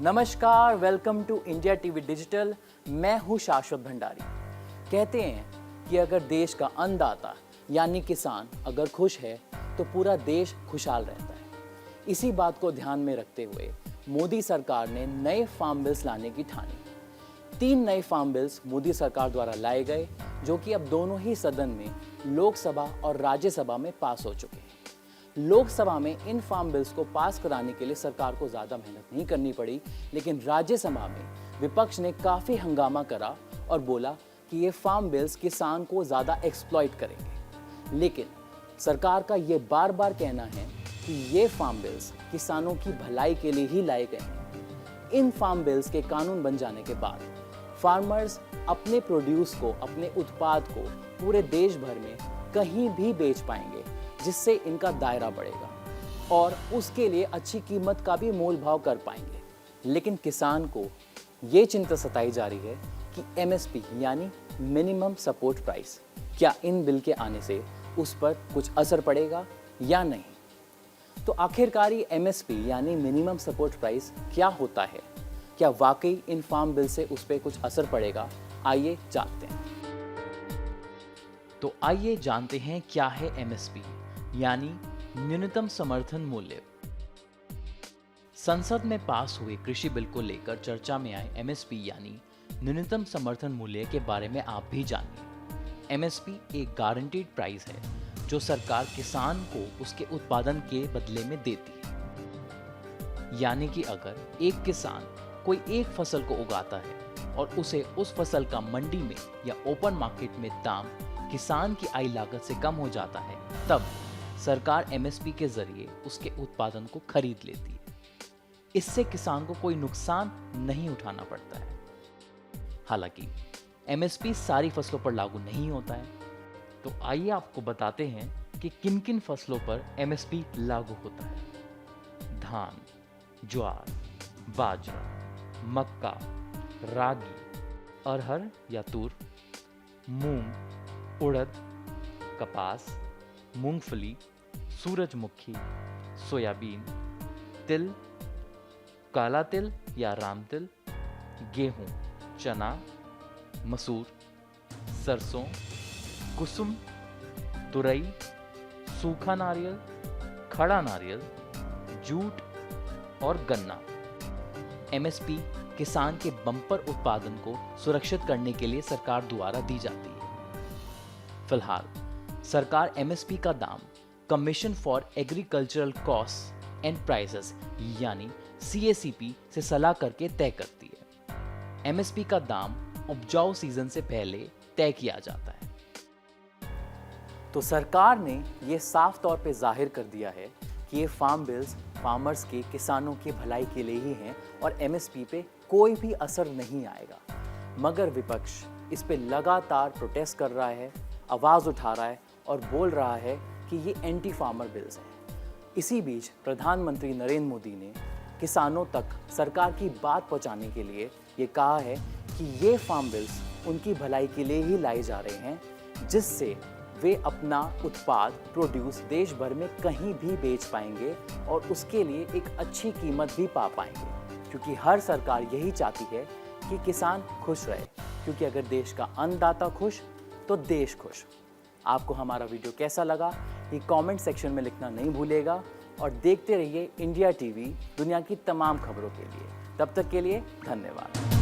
नमस्कार, welcome to India TV digital. मैं हूं शाश्वत भंडारी। कहते हैं कि अगर देश का अन्नदाता यानी किसान अगर खुश है तो पूरा देश खुशहाल रहता है। इसी बात को ध्यान में रखते हुए मोदी सरकार ने नए फार्म बिल्स लाने की ठानी। 3 नए फार्म बिल्स मोदी सरकार द्वारा लाए गए, जो कि अब दोनों ही सदन में लोकसभा और राज्यसभा में पास हो चुके हैं। लोकसभा में इन फार्म बिल्स को पास कराने के लिए सरकार को ज़्यादा मेहनत नहीं करनी पड़ी, लेकिन राज्यसभा में विपक्ष ने काफ़ी हंगामा करा और बोला कि ये फार्म बिल्स किसान को ज़्यादा एक्सप्लॉइट करेंगे। लेकिन सरकार का ये बार बार कहना है कि ये फार्म बिल्स किसानों की भलाई के लिए ही लाए गए हैं। इन फार्म बिल्स के कानून बन जाने के बाद फार्मर्स अपने प्रोड्यूस को, अपने उत्पाद को पूरे देश भर में कहीं भी बेच पाएंगे, जिससे इनका दायरा बढ़ेगा और उसके लिए अच्छी कीमत का भी मोल भाव कर पाएंगे। लेकिन किसान को ये चिंता सताई जा रही है कि एमएसपी यानी मिनिमम सपोर्ट प्राइस, क्या इन बिल के आने से उस पर कुछ असर पड़ेगा या नहीं। तो आखिरकार ये एमएसपी यानी मिनिमम सपोर्ट प्राइस क्या होता है, क्या वाकई इन फार्म बिल से उस पर कुछ असर पड़ेगा, आइए जानते हैं। तो आइए जानते हैं क्या है एमएसपी यानी न्यूनतम समर्थन मूल्य। संसद में पास हुए कृषि बिल को लेकर चर्चा में आए एमएसपी यानी न्यूनतम समर्थन मूल्य के बारे में आप भी जानिए। एमएसपी एक गारंटीड प्राइस है जो सरकार किसान को उसके उत्पादन के बदले में देती है। यानी कि अगर एक किसान कोई एक फसल को उगाता है और उसे उस फसल का मंडी में या ओपन मार्केट में दाम किसान की आय लागत से कम हो जाता है, तब सरकार एमएसपी के जरिए उसके उत्पादन को खरीद लेती है। इससे किसान को कोई नुकसान नहीं उठाना पड़ता है। हालांकि एमएसपी सारी फसलों पर लागू नहीं होता है। तो आइए आपको बताते हैं कि किन किन फसलों पर एमएसपी लागू होता है। धान, ज्वार, बाजरा, मक्का, रागी, अरहर या तूर, मूंग, उड़द, कपास, मूंगफली, सूरजमुखी, सोयाबीन, तिल, काला तिल या राम तिल, गेहूं, चना, मसूर, सरसों, कुसुम, तुरई, सूखा नारियल, खड़ा नारियल, जूट और गन्ना। एमएसपी किसान के बम्पर उत्पादन को सुरक्षित करने के लिए सरकार द्वारा दी जाती है। फिलहाल सरकार एमएसपी का दाम commission for agricultural cost and prices यानी सीएसीपी से सलाह करके तय करती है। एमएसपी का दाम उपजाऊ सीजन से पहले तय किया जाता है। तो सरकार ने ये साफ तौर पे जाहिर कर दिया है कि ये फार्म बिल्स फार्मर्स के, किसानों की भलाई के लिए ही हैं और एमएसपी पे कोई भी असर नहीं आएगा। मगर विपक्ष इस पे लगातार प्रोटेस्ट कर रहा है, आवाज़ उठा रहा है और बोल रहा है कि ये एंटी फार्मर बिल्स हैं। इसी बीच प्रधानमंत्री नरेंद्र मोदी ने किसानों तक सरकार की बात पहुंचाने के लिए ये कहा है कि ये फार्म बिल्स उनकी भलाई के लिए ही लाए जा रहे हैं, जिससे वे अपना उत्पाद, प्रोड्यूस देश भर में कहीं भी बेच पाएंगे और उसके लिए एक अच्छी कीमत भी पा पाएंगे। क्योंकि हर सरकार यही चाहती है कि किसान खुश रहे, क्योंकि अगर देश का अन्नदाता खुश तो देश खुश। आपको हमारा वीडियो कैसा लगा ये कमेंट सेक्शन में लिखना नहीं भूलिएगा और देखते रहिए इंडिया टीवी दुनिया की तमाम खबरों के लिए। तब तक के लिए धन्यवाद।